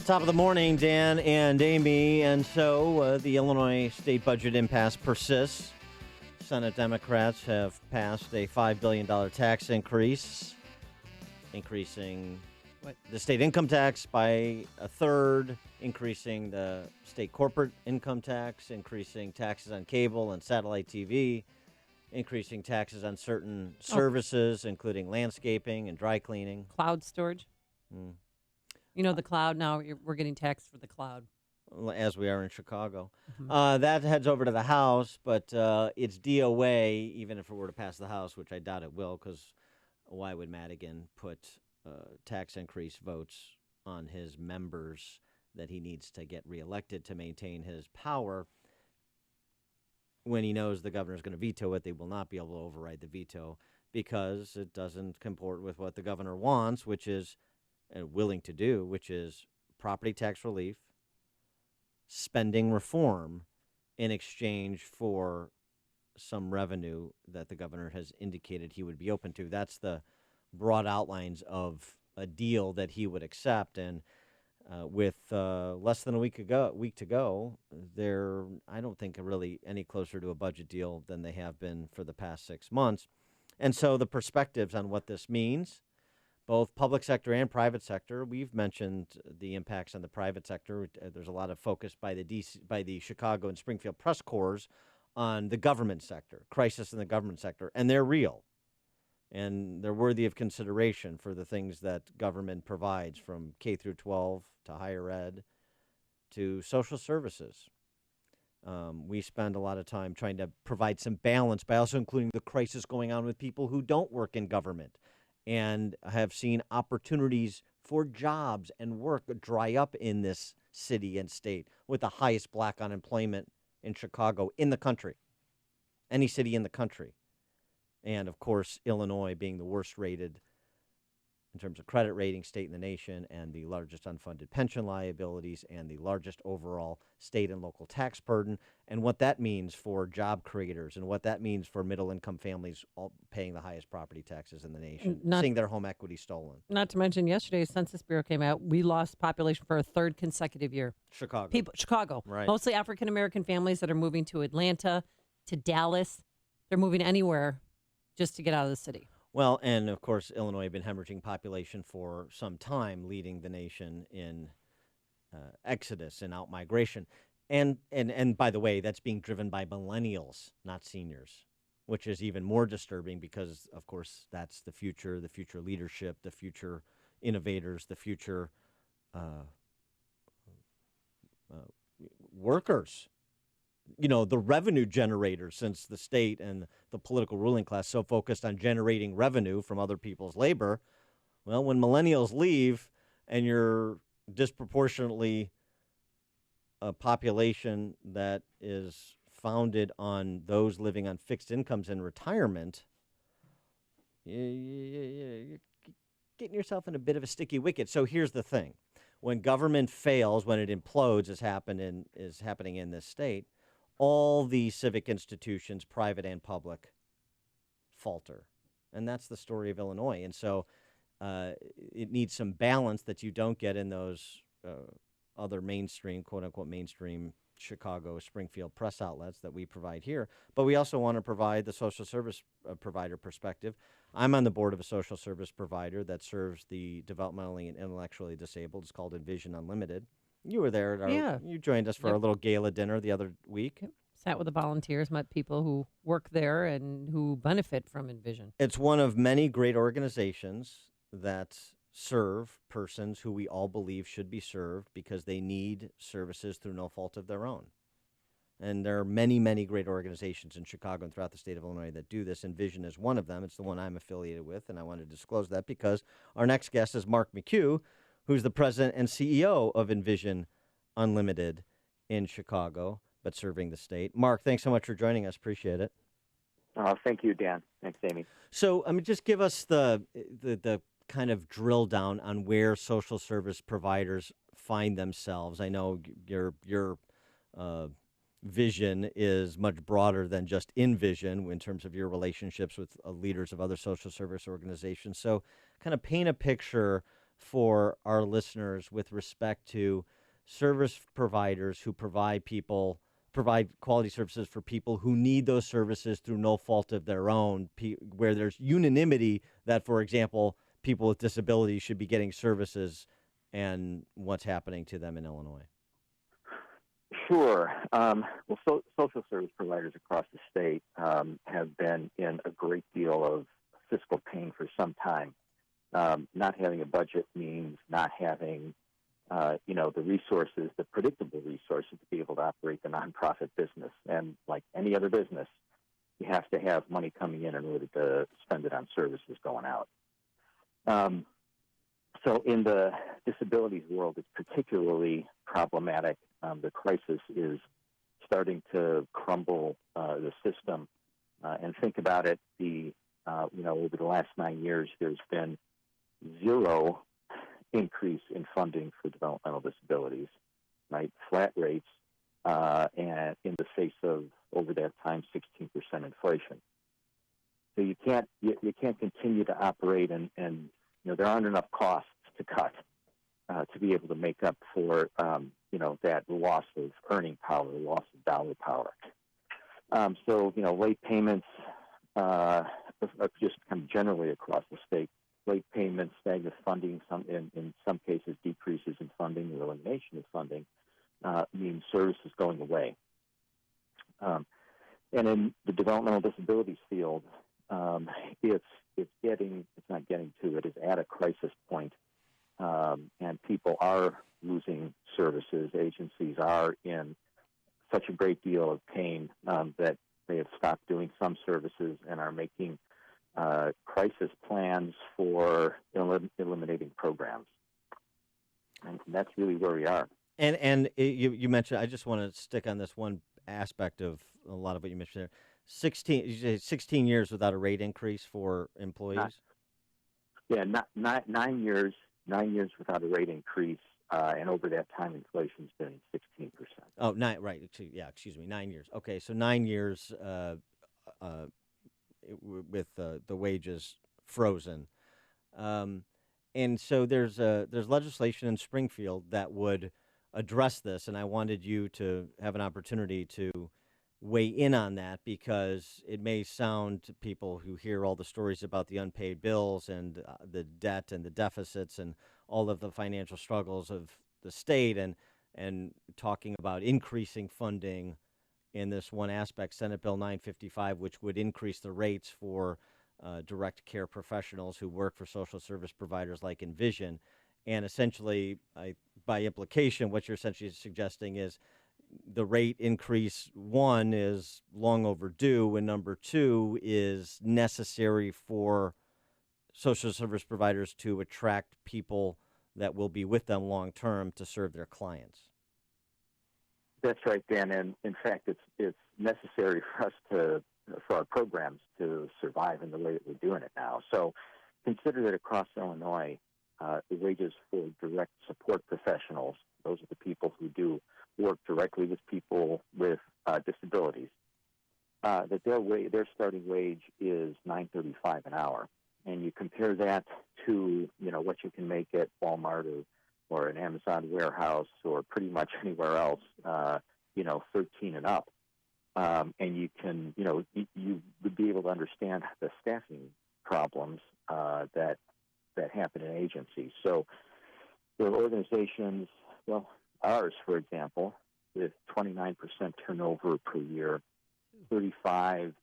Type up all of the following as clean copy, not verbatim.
Top of the morning, Dan and Amy. And so the Illinois state budget impasse persists. Senate Democrats have passed a $5 billion tax increase, increasing the state income tax by a third, increasing the state corporate income tax, increasing taxes on cable and satellite TV, increasing taxes on certain services, including landscaping and dry cleaning. Cloud storage. You know, the cloud now, we're getting taxed for the cloud. As we are in Chicago. That heads over to the House, but it's DOA, even if it were to pass the House, which I doubt it will, because why would Madigan put tax increase votes on his members that he needs to get reelected to maintain his power when he knows the governor's going to veto it? They will not be able to override the veto because it doesn't comport with what the governor wants, which is willing to do, which is property tax relief, spending reform in exchange for some revenue that the governor has indicated he would be open to. That's the broad outlines of a deal that he would accept. And with less than a week to go, they're, I don't think, really any closer to a budget deal than they have been for the past 6 months. And so the perspectives on what this means, both public sector and private sector. We've mentioned the impacts on the private sector. There's a lot of focus by the Chicago and Springfield press corps on the government sector, crisis in the government sector, and they're real. And they're worthy of consideration for the things that government provides, from K through 12 to higher ed to social services. We spend a lot of time trying to provide some balance by also including the crisis going on with people who don't work in government and have seen opportunities for jobs and work dry up in this city and state, with the highest black unemployment in Chicago in the country, any city in the country. And, of course, Illinois being the worst rated in terms of credit rating state in the nation, and the largest unfunded pension liabilities, and the largest overall state and local tax burden, and what that means for job creators, and what that means for middle-income families all paying the highest property taxes in the nation, seeing their home equity stolen. Not to mention, yesterday, Census Bureau came out. We lost population for a third consecutive year. Chicago. Right. Mostly African-American families that are moving to Atlanta, to Dallas. They're moving anywhere just to get out of the city. Well, and of course, Illinois had been hemorrhaging population for some time, leading the nation in exodus and outmigration. And by the way, that's being driven by millennials, not seniors, which is even more disturbing because, of course, that's the future leadership, the future innovators, the future workers. You know, the revenue generators, since the state and the political ruling class so focused on generating revenue from other people's labor. Well, when millennials leave and you're disproportionately a population that is founded on those living on fixed incomes in retirement, you're getting yourself in a bit of a sticky wicket. So here's the thing. When government fails, when it implodes, is happening in this state, all the civic institutions, private and public, falter. And that's the story of Illinois. And so it needs some balance that you don't get in those other mainstream, quote-unquote mainstream, Chicago, Springfield press outlets that we provide here. But we also want to provide the social service provider perspective. I'm on the board of a social service provider that serves the developmentally and intellectually disabled. It's called Envision Unlimited. You were there. You joined us for a little gala dinner the other week. Sat with the volunteers, met people who work there and who benefit from Envision. It's one of many great organizations that serve persons who we all believe should be served because they need services through no fault of their own. And there are many, many great organizations in Chicago and throughout the state of Illinois that do this. Envision is one of them. It's the one I'm affiliated with, and I want to disclose that because our next guest is Mark McHugh, who's the president and CEO of Envision Unlimited in Chicago, but serving the state. Mark, thanks so much for joining us. Appreciate it. Thank you, Dan. Thanks, Amy. So, just give us the kind of drill down on where social service providers find themselves. I know your vision is much broader than just Envision in terms of your relationships with leaders of other social service organizations. So, kind of paint a picture for our listeners with respect to service providers who provide quality services for people who need those services through no fault of their own, where there's unanimity that, for example, people with disabilities should be getting services, and what's happening to them in Illinois? Sure. Social service providers across the state have been in a great deal of fiscal pain for some time. Not having a budget means not having, the resources, the predictable resources to be able to operate the nonprofit business. And like any other business, you have to have money coming in order to spend it on services going out. So in the disabilities world, it's particularly problematic. The crisis is starting to crumble the system. And think about it, over the last 9 years, there's been zero increase in funding for developmental disabilities, right? Flat rates, and in the face of, over that time, 16% inflation. So you can't continue to operate, and there aren't enough costs to cut to be able to make up for that loss of earning power, loss of dollar power. So late payments, just kind of generally across the state, late payments, stagnant funding, in some cases decreases in funding or elimination of funding means services going away. And in the developmental disabilities field, it's at a crisis point, and people are losing services. Agencies are in such a great deal of pain that they have stopped doing some services and are making crisis plans for eliminating programs. And that's really where we are. And you mentioned, I just want to stick on this one aspect of a lot of what you mentioned there. 16 years without a rate increase for employees? Not 9 years. 9 years without a rate increase, and over that time, inflation's been 16%. Oh, right. Excuse me, 9 years. Okay, so 9 years with the wages frozen. And so there's legislation in Springfield that would address this, and I wanted you to have an opportunity to weigh in on that, because it may sound to people who hear all the stories about the unpaid bills and the debt and the deficits and all of the financial struggles of the state, and talking about increasing funding in this one aspect, Senate Bill 955, which would increase the rates for direct care professionals who work for social service providers like Envision. And essentially, by implication, what you're essentially suggesting is the rate increase, one, is long overdue, and number two is necessary for social service providers to attract people that will be with them long term to serve their clients. That's right, Dan. And in fact, it's necessary for our programs to survive in the way that we're doing it now. So consider that across Illinois, the wages for direct support professionals, those are the people who do work directly with people with disabilities, that their starting wage is $9.35 an hour. And you compare that to, what you can make at Walmart or an Amazon warehouse or pretty much anywhere else, 13 and up. And you can, you would be able to understand the staffing problems that happen in agencies. So there are organizations, ours, for example, with 29% turnover per year, 35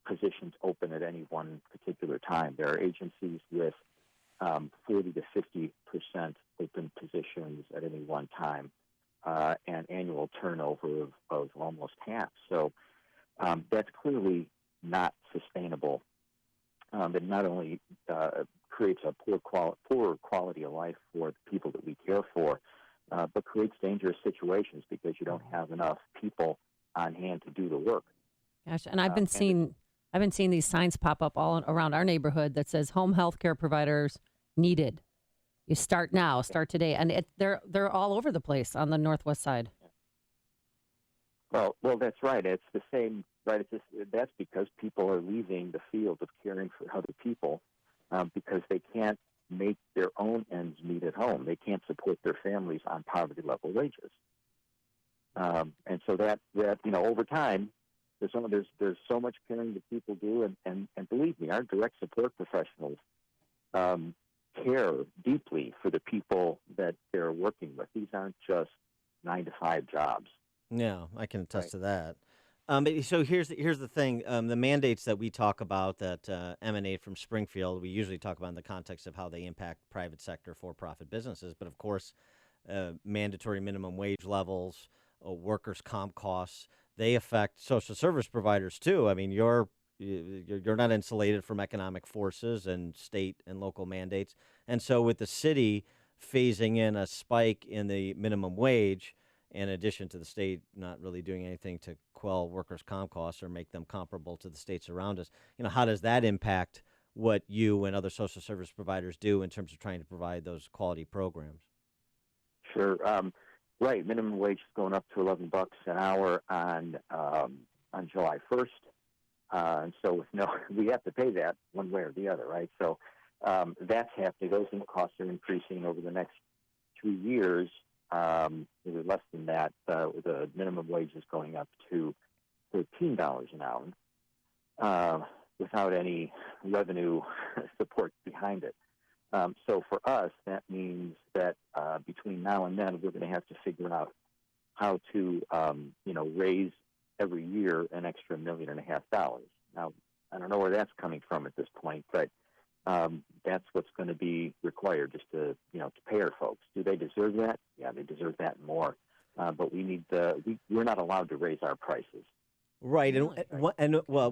positions open at any one particular time. There are agencies with 40 to 50% open positions at any one time, and annual turnover of almost half. So that's clearly not sustainable. It not only creates a poorer quality of life for the people that we care for, but creates dangerous situations because you don't have enough people on hand to do the work. Gosh, and I've been seeing these signs pop up all around our neighborhood that says home health care providers needed. You start now, start today, and they're all over the place on the northwest side. Well, that's right. It's the same, right? That's because people are leaving the field of caring for other people because they can't make their own ends meet at home. They can't support their families on poverty level wages. And so that over time, there's so much caring that people do, and believe me, our direct support professionals care deeply for the people that they're working with. These aren't just 9-to-5 jobs. Yeah, I can attest to that. So here's the thing: the mandates that we talk about that emanate from Springfield, we usually talk about in the context of how they impact private sector for-profit businesses. But of course, mandatory minimum wage levels, workers' comp costs, they affect social service providers too. I mean, you're not insulated from economic forces and state and local mandates. And so with the city phasing in a spike in the minimum wage, in addition to the state not really doing anything to quell workers' comp costs or make them comparable to the states around us, how does that impact what you and other social service providers do in terms of trying to provide those quality programs? Sure. Right. Minimum wage is going up to $11 an hour on July 1st. And so we have to pay that one way or the other, right? So that's happening. Those costs are increasing over the next 2 years. Maybe less than that. The minimum wage is going up to $13 an hour without any revenue support behind it. So for us, that means that between now and then, we're going to have to figure out how to, raise every year an extra $1.5 million. Now, I don't know where that's coming from at this point, but that's what's going to be required just to pay our folks. Do they deserve that? Yeah, they deserve that and more. But we're not allowed to raise our prices. Right, and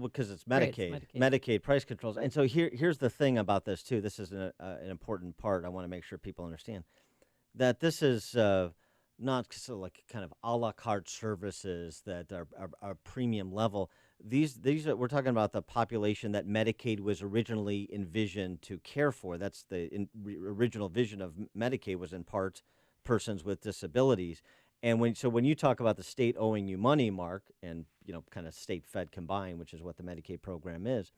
because it's Medicaid, Right, it's Medicaid price controls. And so here's the thing about this too. This is an important part. I want to make sure people understand that this is not so like kind of a la carte services that are premium level. These we're talking about the population that Medicaid was originally envisioned to care for. That's the original vision of Medicaid, was in part persons with disabilities. And when you talk about the state owing you money, Mark, and kind of state fed combined, which is what the Medicaid program is,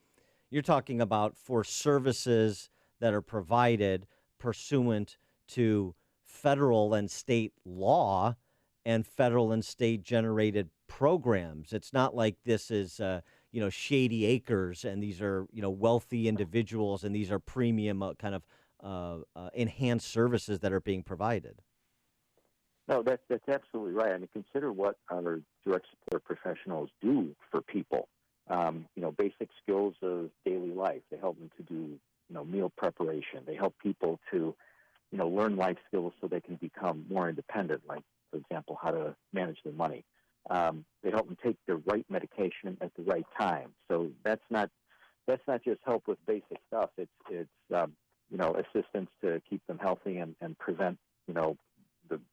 you're talking about for services that are provided pursuant to federal and state law and federal and state generated programs. It's not like this is shady acres and these are wealthy individuals and these are premium kind of enhanced services that are being provided. No, that's absolutely right. I mean, consider what our direct support professionals do for people. Basic skills of daily life. They help them to do, meal preparation. They help people to, learn life skills so they can become more independent, like, for example, how to manage their money. They help them take the right medication at the right time. So that's not just help with basic stuff. It's assistance to keep them healthy and prevent,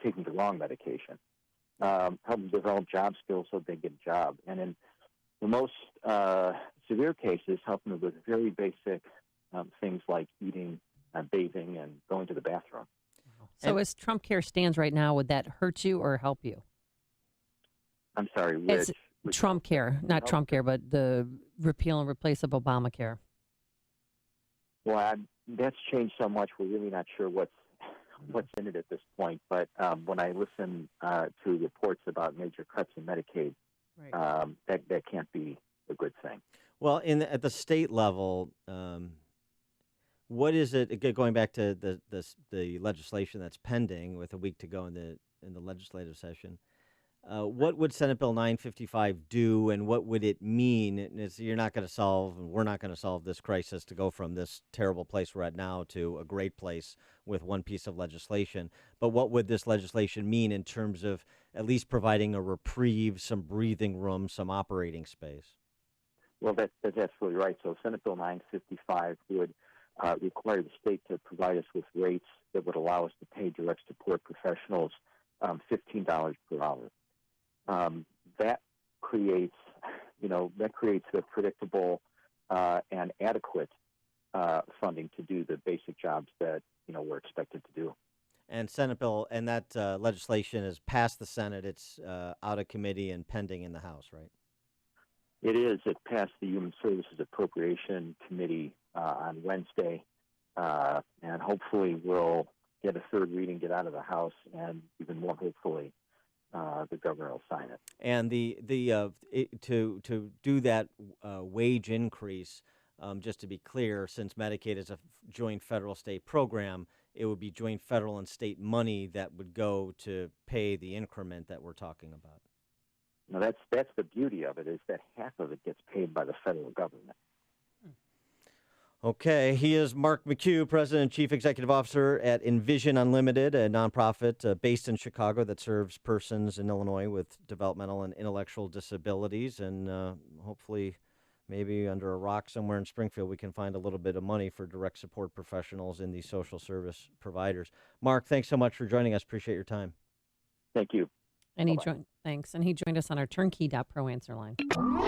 taking the wrong medication. Help them develop job skills so they get a job. And in the most severe cases, help them with very basic things like eating, bathing, and going to the bathroom. So as Trump Care stands right now, would that hurt you or help you? I'm sorry, which Trump Care, not Trump Care, but the repeal and replace of Obamacare. Well, that's changed so much, we're really not sure what's in it at this point. But when I listen to reports about major cuts in Medicaid, right. That can't be a good thing. Well, at the state level, what is it? Going back to the legislation that's pending, with a week to go in the legislative session, what would Senate Bill 955 do, and what would it mean? You're not going to solve, and we're not going to solve this crisis to go from this terrible place we're at now to a great place with one piece of legislation. But what would this legislation mean in terms of at least providing a reprieve, some breathing room, some operating space? Well, that's absolutely right. So Senate Bill 955 would require the state to provide us with rates that would allow us to pay direct support professionals $15 per hour. That creates the predictable and adequate funding to do the basic jobs that we're expected to do. And Senate bill and that legislation has passed the Senate. It's out of committee and pending in the House, right? It is. It passed the Human Services Appropriation Committee on Wednesday, and hopefully we'll get a third reading, get out of the House, and even more hopefully, the governor will sign it. And to do that wage increase, just to be clear, since Medicaid is a joint federal-state program, it would be joint federal and state money that would go to pay the increment that we're talking about. Now, that's the beauty of it, is that half of it gets paid by the federal government. Okay, he is Mark McHugh, President and Chief Executive Officer at Envision Unlimited, a nonprofit based in Chicago that serves persons in Illinois with developmental and intellectual disabilities. And hopefully, maybe under a rock somewhere in Springfield, we can find a little bit of money for direct support professionals in these social service providers. Mark, thanks so much for joining us. Appreciate your time. Thank you. And he joined us on our turnkey.pro answer line.